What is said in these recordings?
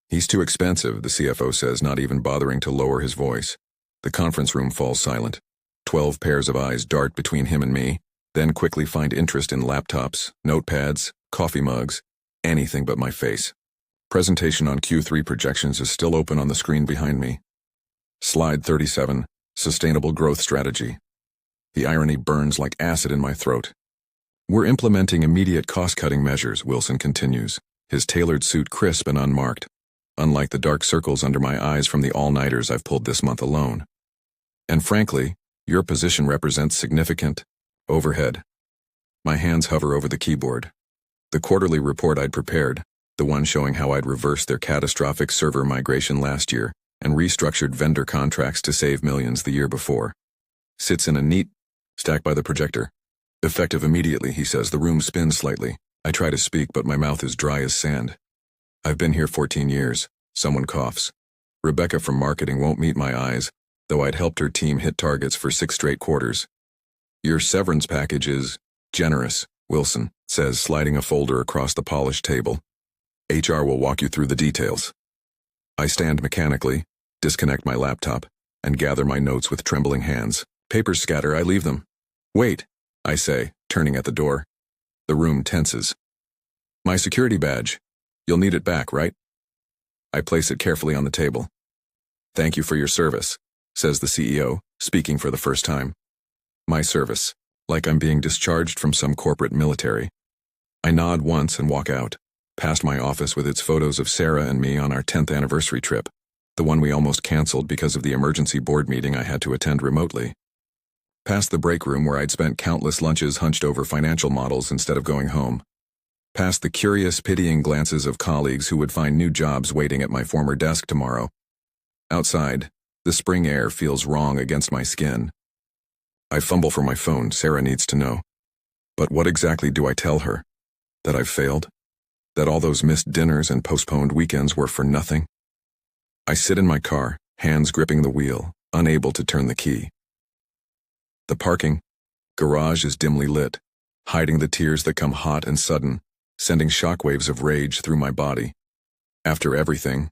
He's too expensive, the CFO says, not even bothering to lower his voice. The conference room falls silent. 12 pairs of eyes dart between him and me, then quickly find interest in laptops, notepads, coffee mugs, anything but my face. Presentation on Q3 projections is still open on the screen behind me. Slide 37, Sustainable Growth Strategy. The irony burns like acid in my throat. We're implementing immediate cost-cutting measures, Wilson continues, his tailored suit crisp and unmarked, unlike the dark circles under my eyes from the all-nighters I've pulled this month alone. And frankly, your position represents significant overhead. My hands hover over the keyboard. The quarterly report I'd prepared, the one showing how I'd reversed their catastrophic server migration last year and restructured vendor contracts to save millions the year before, sits in a neat stack by the projector. Effective immediately, he says. The room spins slightly. I try to speak, but my mouth is dry as sand. I've been here 14 years. Someone coughs. Rebecca from marketing won't meet my eyes, though I'd helped her team hit targets for 6 straight quarters. Your severance package is generous, Wilson says, sliding a folder across the polished table. HR will walk you through the details. I stand mechanically, disconnect my laptop, and gather my notes with trembling hands. Papers scatter, I leave them. Wait, I say, turning at the door. The room tenses. My security badge. You'll need it back, right? I place it carefully on the table. Thank you for your service, says the CEO, speaking for the first time. My service, like I'm being discharged from some corporate military. I nod once and walk out, past my office with its photos of Sarah and me on our 10th anniversary trip, the one we almost canceled because of the emergency board meeting I had to attend remotely. Past the break room where I'd spent countless lunches hunched over financial models instead of going home. Past the curious, pitying glances of colleagues who would find new jobs waiting at my former desk tomorrow. Outside, the spring air feels wrong against my skin. I fumble for my phone. Sarah needs to know. But what exactly do I tell her? That I've failed? That all those missed dinners and postponed weekends were for nothing? I sit in my car, hands gripping the wheel, unable to turn the key. The parking garage is dimly lit, hiding the tears that come hot and sudden, sending shockwaves of rage through my body. After everything,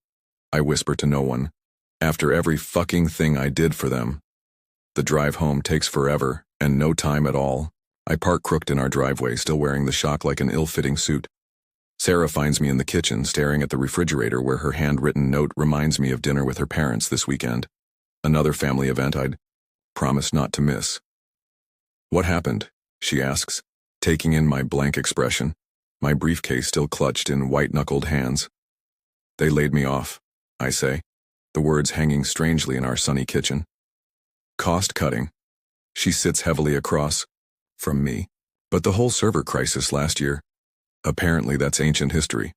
I whisper to no one, after every fucking thing I did for them. The drive home takes forever, and no time at all. I park crooked in our driveway, still wearing the shock like an ill-fitting suit. Sarah finds me in the kitchen, staring at the refrigerator where her handwritten note reminds me of dinner with her parents this weekend. Another family event I'd promised not to miss. What happened? She asks, taking in my blank expression, my briefcase still clutched in white-knuckled hands. They laid me off, I say, the words hanging strangely in our sunny kitchen. Cost-cutting. She sits heavily across from me. But the whole server crisis last year, apparently that's ancient history.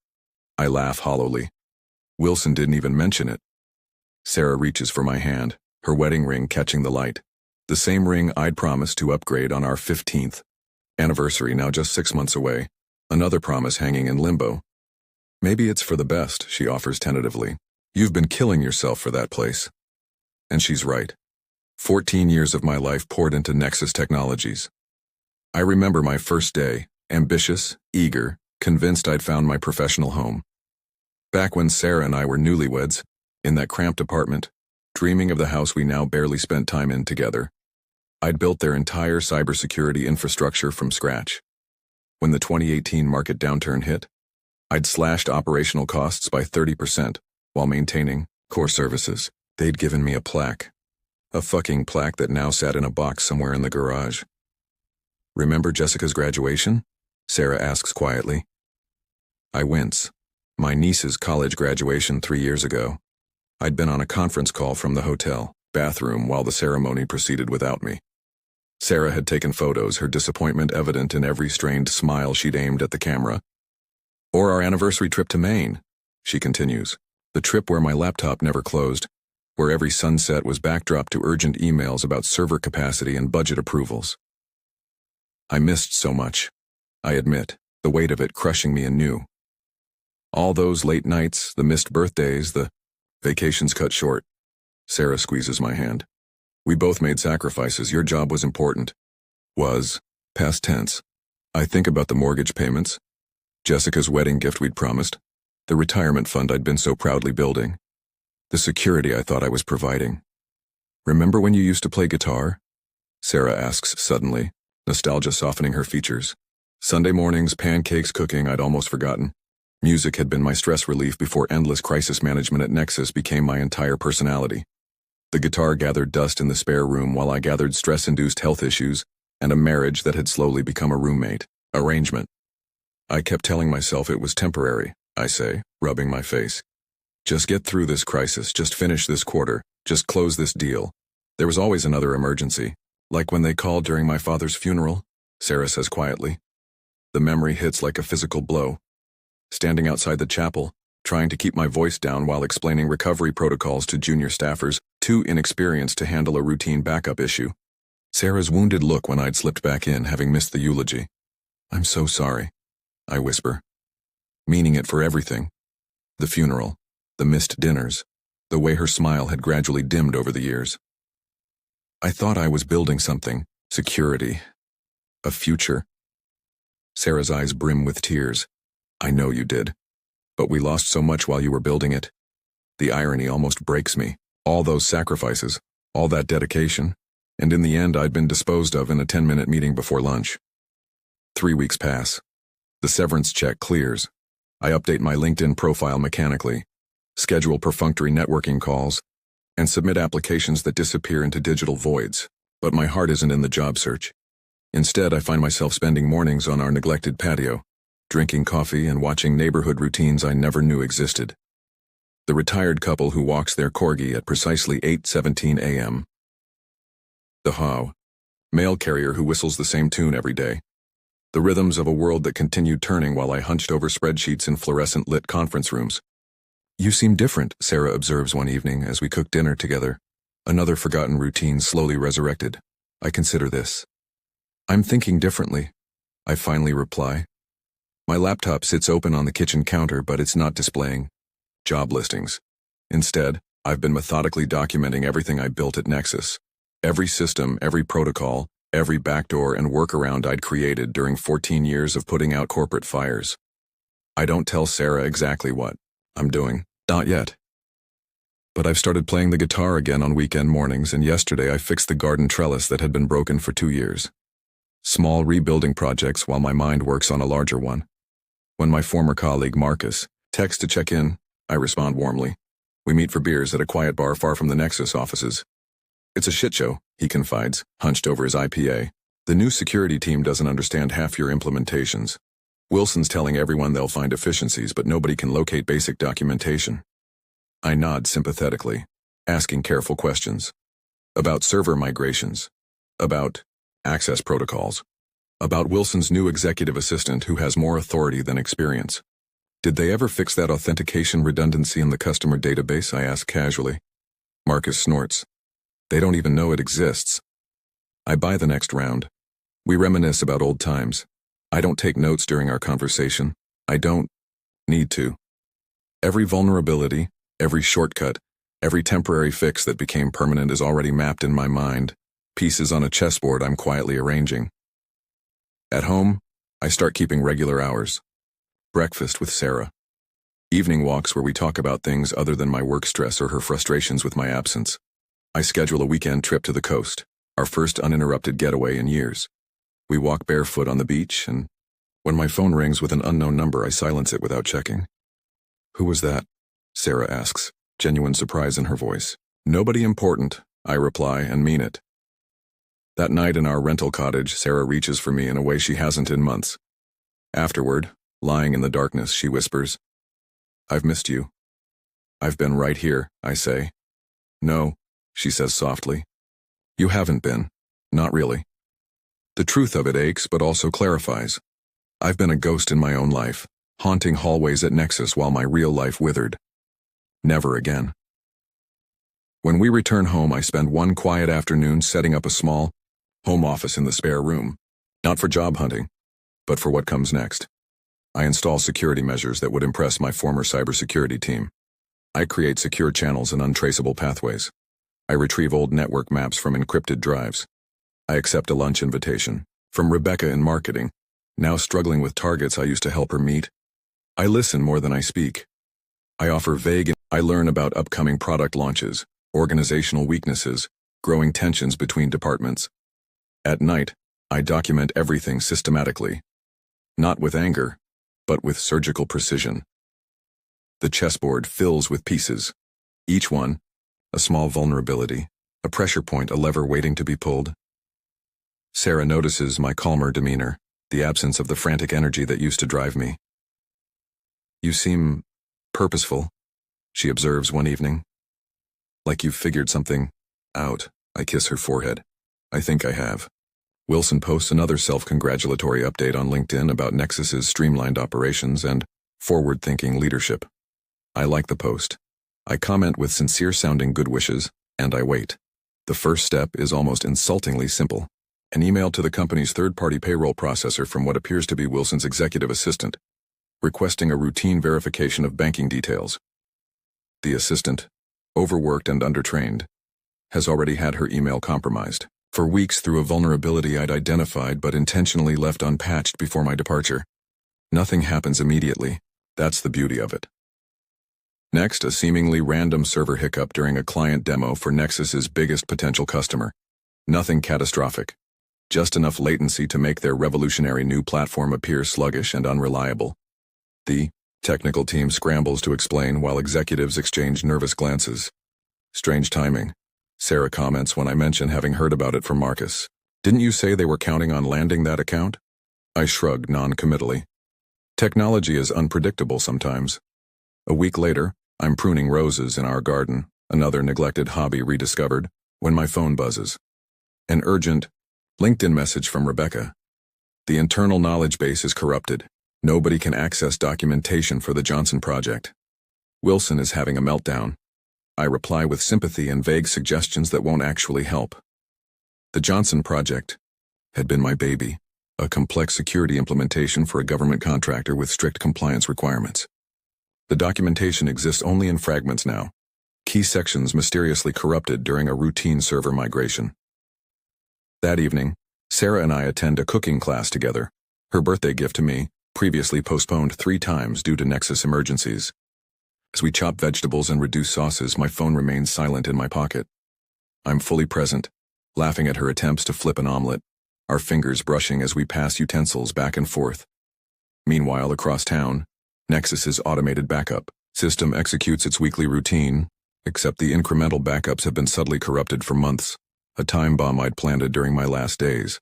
I laugh hollowly. Wilson didn't even mention it. Sarah reaches for my hand, her wedding ring catching the light. The same ring I'd promised to upgrade on our 15th anniversary, now just 6 months away. Another promise hanging in limbo. Maybe it's for the best, she offers tentatively. You've been killing yourself for that place. And she's right. 14 years of my life poured into Nexus Technologies. I remember my first day, ambitious, eager, convinced I'd found my professional home. Back when Sarah and I were newlyweds, in that cramped apartment, dreaming of the house we now barely spent time in together. I'd built their entire cybersecurity infrastructure from scratch. When the 2018 market downturn hit, I'd slashed operational costs by 30% while maintaining core services. They'd given me a plaque. A fucking plaque that now sat in a box somewhere in the garage. Remember Jessica's graduation? Sarah asks quietly. I wince. My niece's college graduation 3 years ago. I'd been on a conference call from the hotel bathroom while the ceremony proceeded without me. Sarah had taken photos, her disappointment evident in every strained smile she'd aimed at the camera. Or our anniversary trip to Maine, she continues. The trip where my laptop never closed, where every sunset was backdrop to urgent emails about server capacity and budget approvals. I missed so much, I admit, the weight of it crushing me anew. All those late nights, the missed birthdays, the vacations cut short. Sarah squeezes my hand. We both made sacrifices. Your job was important. Was, past tense. I think about the mortgage payments, Jessica's wedding gift we'd promised, The retirement fund I'd been so proudly building. The security I thought I was providing. Remember when you used to play guitar? Sarah asks suddenly, nostalgia softening her features. Sunday mornings, pancakes cooking, I'd almost forgotten. Music had been my stress relief before endless crisis management at Nexus became my entire personality. The guitar gathered dust in the spare room while I gathered stress-induced health issues and a marriage that had slowly become a roommate arrangement. I kept telling myself it was temporary, I say, rubbing my face. Just get through this crisis, just finish this quarter, just close this deal. There was always another emergency, like when they called during my father's funeral, Sarah says quietly. The memory hits like a physical blow. Standing outside the chapel, trying to keep my voice down while explaining recovery protocols to junior staffers, too inexperienced to handle a routine backup issue. Sarah's wounded look when I'd slipped back in, having missed the eulogy. I'm so sorry, I whisper. Meaning it for everything. The funeral, the missed dinners, the way her smile had gradually dimmed over the years. I thought I was building something, security, a future. Sarah's eyes brim with tears. I know you did. But we lost so much while you were building it. The irony almost breaks me. All those sacrifices, all that dedication, and in the end I'd been disposed of in a 10-minute meeting before lunch. 3 weeks pass. The severance check clears. I update my LinkedIn profile mechanically, schedule perfunctory networking calls, and submit applications that disappear into digital voids. But my heart isn't in the job search. Instead, I find myself spending mornings on our neglected patio, drinking coffee and watching neighborhood routines I never knew existed. The retired couple who walks their corgi at precisely 8:17 a.m. The how, mail carrier who whistles the same tune every day. The rhythms of a world that continued turning while I hunched over spreadsheets in fluorescent lit conference rooms. You seem different, Sarah observes one evening as we cook dinner together. Another forgotten routine slowly resurrected. I consider this. I'm thinking differently, I finally reply. My laptop sits open on the kitchen counter, but it's not displaying job listings. Instead, I've been methodically documenting everything I built at Nexus. Every system, every protocol, every backdoor and workaround I'd created during 14 years of putting out corporate fires. I don't tell Sarah exactly what I'm doing, not yet. But I've started playing the guitar again on weekend mornings, and yesterday I fixed the garden trellis that had been broken for 2 years. Small rebuilding projects while my mind works on a larger one. When my former colleague Marcus texts to check in, I respond warmly. We meet for beers at a quiet bar far from the Nexus offices. It's a shit show, he confides, hunched over his IPA. The new security team doesn't understand half your implementations. Wilson's telling everyone they'll find efficiencies, but nobody can locate basic documentation. I nod sympathetically, asking careful questions. About server migrations. About access protocols. About Wilson's new executive assistant who has more authority than experience. Did they ever fix that authentication redundancy in the customer database? I ask casually. Marcus snorts. They don't even know it exists. I buy the next round. We reminisce about old times. I don't take notes during our conversation. I don't need to. Every vulnerability, every shortcut, every temporary fix that became permanent is already mapped in my mind, pieces on a chessboard I'm quietly arranging. At home, I start keeping regular hours. Breakfast with Sarah. Evening walks where we talk about things other than my work stress or her frustrations with my absence. I schedule a weekend trip to the coast, our first uninterrupted getaway in years. We walk barefoot on the beach, and when my phone rings with an unknown number, I silence it without checking. Who was that? Sarah asks, genuine surprise in her voice. Nobody important, I reply and mean it. That night in our rental cottage, Sarah reaches for me in a way she hasn't in months. Afterward, lying in the darkness, she whispers, I've missed you. I've been right here, I say. No, she says softly. You haven't been. Not really. The truth of it aches but also clarifies. I've been a ghost in my own life, haunting hallways at Nexus while my real life withered. Never again. When we return home, I spend one quiet afternoon setting up a small home office in the spare room, not for job hunting, but for what comes next. I install security measures that would impress my former cybersecurity team. I create secure channels and untraceable pathways. I retrieve old network maps from encrypted drives. I accept a lunch invitation from Rebecca in marketing, now struggling with targets I used to help her meet. I listen more than I speak, I offer vague. I learn about upcoming product launches, organizational weaknesses, growing tensions between departments. At night, I document everything systematically. Not with anger, but with surgical precision. The chessboard fills with pieces. Each one, a small vulnerability, a pressure point, a lever waiting to be pulled. Sarah notices my calmer demeanor, the absence of the frantic energy that used to drive me. You seem purposeful, she observes one evening. Like you've figured something out. I kiss her forehead. I think I have. Wilson posts another self-congratulatory update on LinkedIn about Nexus's streamlined operations and forward-thinking leadership. I like the post. I comment with sincere-sounding good wishes, and I wait. The first step is almost insultingly simple. An email to the company's third-party payroll processor from what appears to be Wilson's executive assistant, requesting a routine verification of banking details. The assistant, overworked and undertrained, has already had her email compromised. For weeks through a vulnerability I'd identified but intentionally left unpatched before my departure. Nothing happens immediately. That's the beauty of it. Next, a seemingly random server hiccup during a client demo for Nexus's biggest potential customer. Nothing catastrophic. Just enough latency to make their revolutionary new platform appear sluggish and unreliable. The technical team scrambles to explain while executives exchange nervous glances. Strange timing, Sarah comments when I mention having heard about it from Marcus. Didn't you say they were counting on landing that account? I shrugged non-committally. Technology is unpredictable sometimes. A week later, I'm pruning roses in our garden, another neglected hobby rediscovered, when my phone buzzes. An urgent LinkedIn message from Rebecca. The internal knowledge base is corrupted. Nobody can access documentation for the Johnson project. Wilson is having a meltdown. I reply with sympathy and vague suggestions that won't actually help. The Johnson project had been my baby, a complex security implementation for a government contractor with strict compliance requirements. The documentation exists only in fragments now, key sections mysteriously corrupted during a routine server migration. That evening, Sarah and I attend a cooking class together, her birthday gift to me, previously postponed 3 times due to Nexus emergencies. As we chop vegetables and reduce sauces, my phone remains silent in my pocket. I'm fully present, laughing at her attempts to flip an omelet, our fingers brushing as we pass utensils back and forth. Meanwhile, across town, Nexus's automated backup system executes its weekly routine, except the incremental backups have been subtly corrupted for months, a time bomb I'd planted during my last days.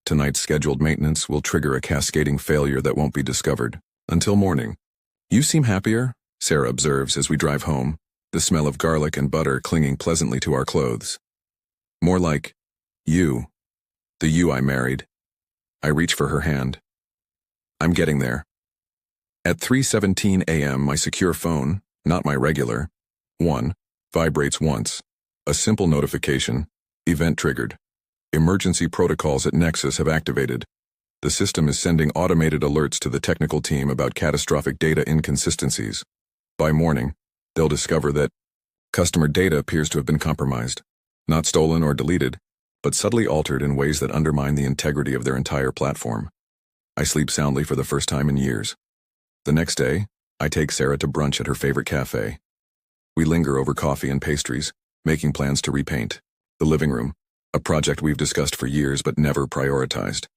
Tonight's scheduled maintenance will trigger a cascading failure that won't be discovered until morning. You seem happier, Sarah observes as we drive home, the smell of garlic and butter clinging pleasantly to our clothes. More like you, the you I married. I reach for her hand. I'm getting there. At 3:17 a.m., my secure phone, not my regular one, vibrates once. A simple notification, event triggered. Emergency protocols at Nexus have activated. The system is sending automated alerts to the technical team about catastrophic data inconsistencies. By morning, they'll discover that customer data appears to have been compromised. Not stolen or deleted, but subtly altered in ways that undermine the integrity of their entire platform. I sleep soundly for the first time in years. The next day, I take Sarah to brunch at her favorite cafe. We linger over coffee and pastries, making plans to repaint the living room, a project we've discussed for years but never prioritized.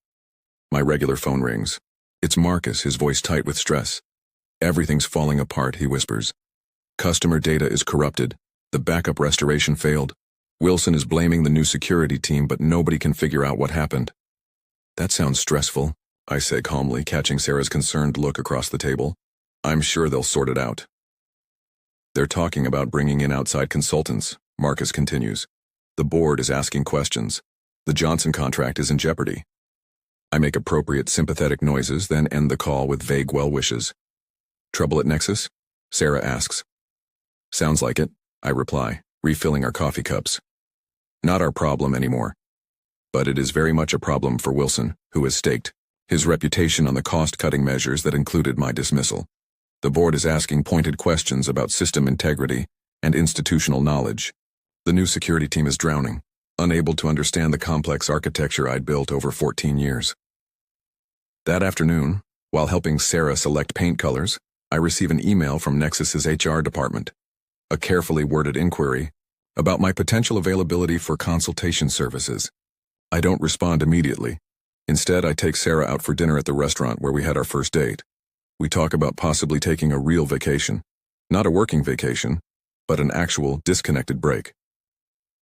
My regular phone rings. It's Marcus, his voice tight with stress. Everything's falling apart, he whispers. Customer data is corrupted. The backup restoration failed. Wilson is blaming the new security team, but nobody can figure out what happened. That sounds stressful, I say calmly, catching Sarah's concerned look across the table. I'm sure they'll sort it out. They're talking about bringing in outside consultants, Marcus continues. The board is asking questions. The Johnson contract is in jeopardy. I make appropriate sympathetic noises, then end the call with vague well wishes. Trouble at Nexus? Sarah asks. Sounds like it, I reply, refilling our coffee cups. Not our problem anymore. But it is very much a problem for Wilson, who has staked his reputation on the cost-cutting measures that included my dismissal. The board is asking pointed questions about system integrity and institutional knowledge. The new security team is drowning, unable to understand the complex architecture I'd built over 14 years. That afternoon, while helping Sarah select paint colors, I receive an email from Nexus's HR department. A carefully worded inquiry about my potential availability for consultation services. I don't respond immediately. Instead, I take Sarah out for dinner at the restaurant where we had our first date. We talk about possibly taking a real vacation. Not a working vacation, but an actual disconnected break.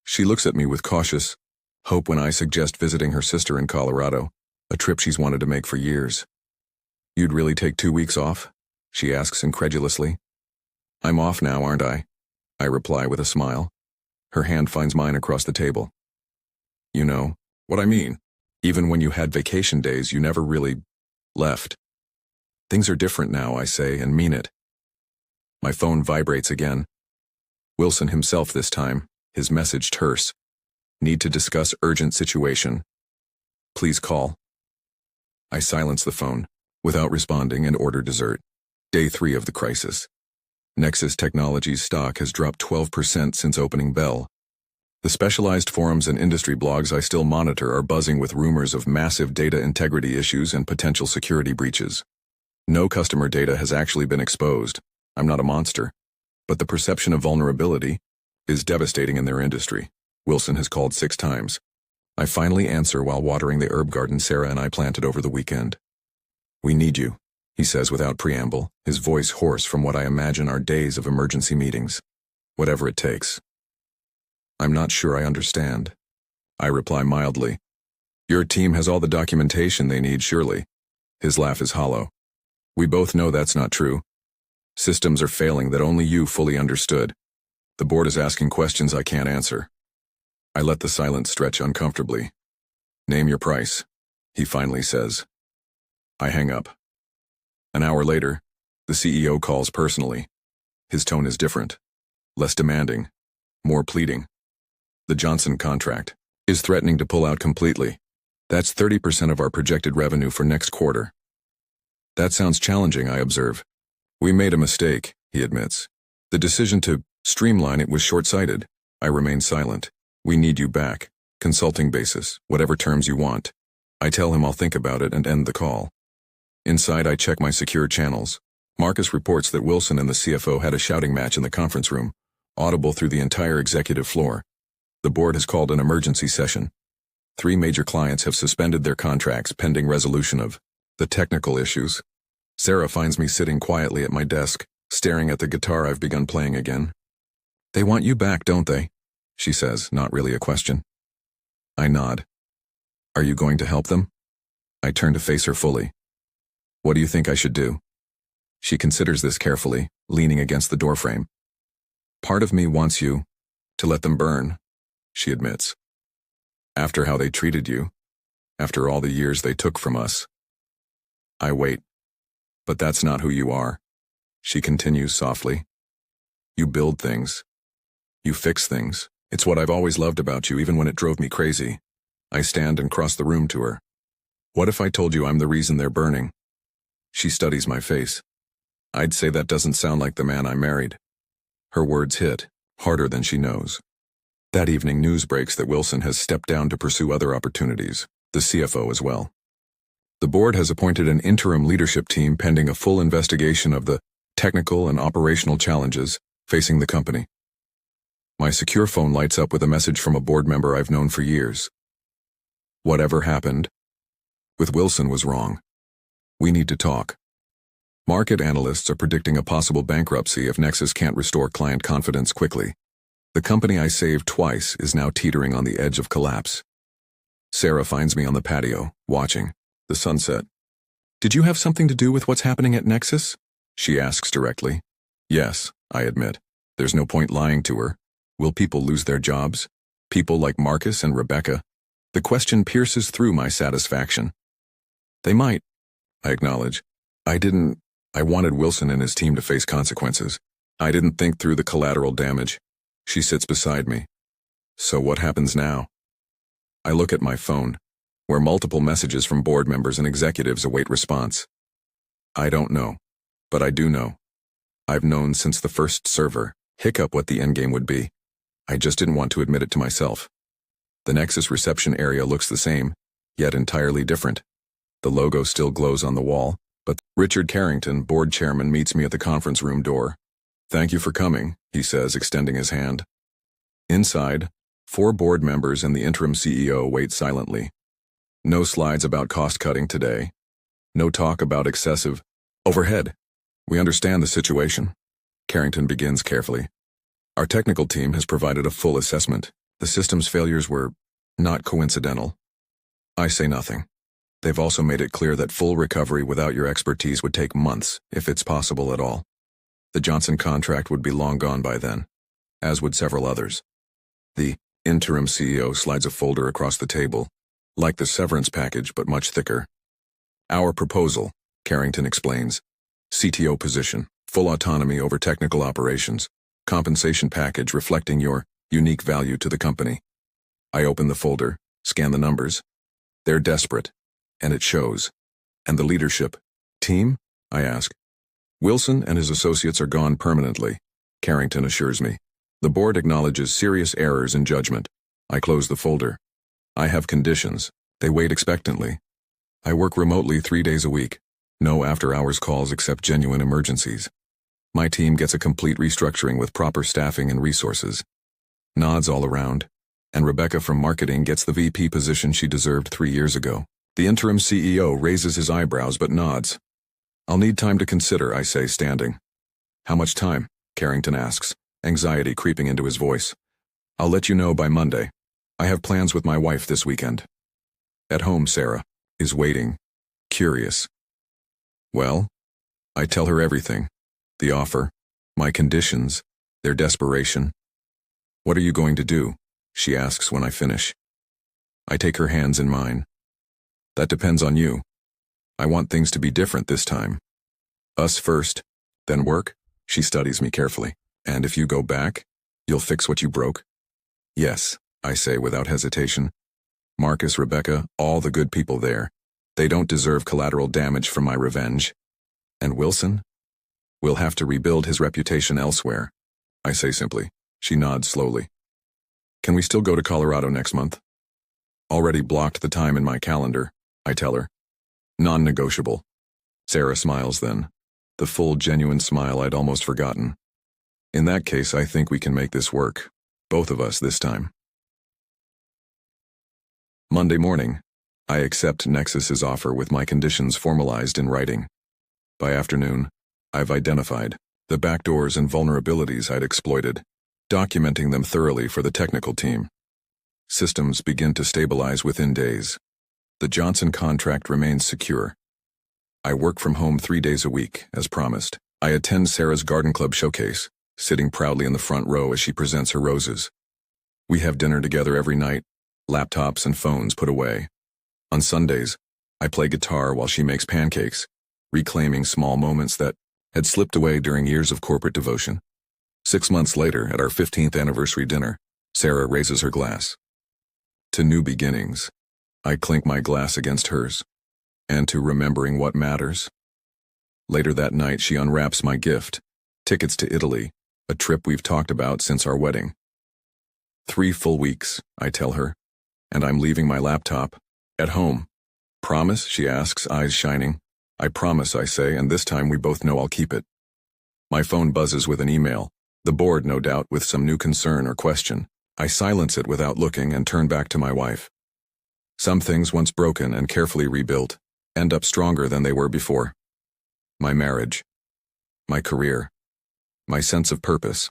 She looks at me with cautious hope when I suggest visiting her sister in Colorado, a trip she's wanted to make for years. You'd really take 2 weeks off? She asks incredulously. I'm off now, aren't I? I reply with a smile. Her hand finds mine across the table. You know what I mean. Even when you had vacation days, you never really left. Things are different now, I say, and mean it. My phone vibrates again. Wilson himself this time, his message terse. Need to discuss urgent situation. Please call. I silence the phone, without responding, and order dessert. Day 3 of the crisis. Nexus Technologies stock has dropped 12% since opening bell. The specialized forums and industry blogs I still monitor are buzzing with rumors of massive data integrity issues and potential security breaches. No customer data has actually been exposed. I'm not a monster. But the perception of vulnerability is devastating in their industry. Wilson has called 6 times. I finally answer while watering the herb garden Sarah and I planted over the weekend. We need you, he says without preamble, his voice hoarse from what I imagine are days of emergency meetings. Whatever it takes. I'm not sure I understand. I reply mildly. Your team has all the documentation they need, surely. His laugh is hollow. We both know that's not true. Systems are failing that only you fully understood. The board is asking questions I can't answer. I let the silence stretch uncomfortably. Name your price, he finally says. I hang up. An hour later, the CEO calls personally. His tone is different. Less demanding. More pleading. The Johnson contract is threatening to pull out completely. That's 30% of our projected revenue for next quarter. That sounds challenging, I observe. We made a mistake, he admits. The decision to streamline it was short-sighted. I remain silent. We need you back. Consulting basis, whatever terms you want. I tell him I'll think about it and end the call. Inside, I check my secure channels. Marcus reports that Wilson and the CFO had a shouting match in the conference room, audible through the entire executive floor. The board has called an emergency session. 3 major clients have suspended their contracts pending resolution of the technical issues. Sarah finds me sitting quietly at my desk, staring at the guitar I've begun playing again. They want you back, don't they? She says, not really a question. I nod. Are you going to help them? I turn to face her fully. What do you think I should do? She considers this carefully, leaning against the doorframe. Part of me wants you to let them burn, she admits. After how they treated you, after all the years they took from us. I wait. But that's not who you are, she continues softly. You build things. You fix things. It's what I've always loved about you, even when it drove me crazy. I stand and cross the room to her. What if I told you I'm the reason they're burning? She studies my face. I'd say that doesn't sound like the man I married. Her words hit, harder than she knows. That evening, news breaks that Wilson has stepped down to pursue other opportunities, the CFO as well. The board has appointed an interim leadership team pending a full investigation of the technical and operational challenges facing the company. My secure phone lights up with a message from a board member I've known for years. Whatever happened with Wilson was wrong. We need to talk. Market analysts are predicting a possible bankruptcy if Nexus can't restore client confidence quickly. The company I saved twice is now teetering on the edge of collapse. Sarah finds me on the patio, watching the sunset. Did you have something to do with what's happening at Nexus? She asks directly. Yes, I admit. There's no point lying to her. Will people lose their jobs? People like Marcus and Rebecca? The question pierces through my satisfaction. They might, I acknowledge. I wanted Wilson and his team to face consequences. I didn't think through the collateral damage. She sits beside me. So what happens now? I look at my phone, where multiple messages from board members and executives await response. I don't know, but I do know. I've known since the first server hiccup what the endgame would be. I just didn't want to admit it to myself. The Nexus reception area looks the same, yet entirely different. The logo still glows on the wall, But Richard Carrington, board chairman, meets me at the conference room door. "Thank you for coming," he says, extending his hand. Inside, 4 board members and the interim CEO wait silently. No slides about cost-cutting today. No talk about excessive overhead. "We understand the situation," Carrington begins carefully. "Our technical team has provided a full assessment. The system's failures were not coincidental." I say nothing. They've also made it clear that full recovery without your expertise would take months, if it's possible at all. The Johnson contract would be long gone by then, as would several others. The interim CEO slides a folder across the table, like the severance package but much thicker. "Our proposal," Carrington explains. "CTO position, full autonomy over technical operations, compensation package reflecting your unique value to the company." I open the folder, scan the numbers. They're desperate, and it shows. "And the leadership team?" I ask. "Wilson and his associates are gone permanently," Carrington assures me. "The board acknowledges serious errors in judgment." I close the folder. I have conditions. They wait expectantly. I work remotely 3 days a week. No after-hours calls except genuine emergencies. My team gets a complete restructuring with proper staffing and resources. Nods all around. And Rebecca from marketing gets the VP position she deserved 3 years ago. The interim CEO raises his eyebrows but nods. "I'll need time to consider," I say, standing. "How much time?" Carrington asks, anxiety creeping into his voice. "I'll let you know by Monday. I have plans with my wife this weekend." At home, Sarah is waiting, curious. "Well?" I tell her everything. The offer, my conditions, their desperation. "What are you going to do?" she asks when I finish. I take her hands in mine. "That depends on you. I want things to be different this time. Us first, then work." She studies me carefully. "And if you go back, you'll fix what you broke?" "Yes," I say without hesitation. "Marcus, Rebecca, all the good people there. They don't deserve collateral damage from my revenge." "And Wilson?" "We'll have to rebuild his reputation elsewhere," I say simply. She nods slowly. "Can we still go to Colorado next month?" "Already blocked the time in my calendar," I tell her. "Non-negotiable." Sarah smiles then. The full, genuine smile I'd almost forgotten. "In that case, I think we can make this work. Both of us this time." Monday morning, I accept Nexus's offer with my conditions formalized in writing. By afternoon, I've identified the backdoors and vulnerabilities I'd exploited, documenting them thoroughly for the technical team. Systems begin to stabilize within days. The Johnson contract remains secure. I work from home 3 days a week, as promised. I attend Sarah's garden club showcase, sitting proudly in the front row as she presents her roses. We have dinner together every night, laptops and phones put away. On Sundays, I play guitar while she makes pancakes, reclaiming small moments that had slipped away during years of corporate devotion. 6 months later, at our 15th anniversary dinner, Sarah raises her glass. To new beginnings. I clink my glass against hers. And to remembering what matters. Later that night, she unwraps my gift, tickets to Italy, a trip we've talked about since our wedding. 3 full weeks, I tell her, and I'm leaving my laptop at home. "Promise?" she asks, eyes shining. "I promise," I say, and this time we both know I'll keep it. My phone buzzes with an email. The board, no doubt, with some new concern or question. I silence it without looking and turn back to my wife. Some things, once broken and carefully rebuilt, end up stronger than they were before. My marriage. My career. My sense of purpose.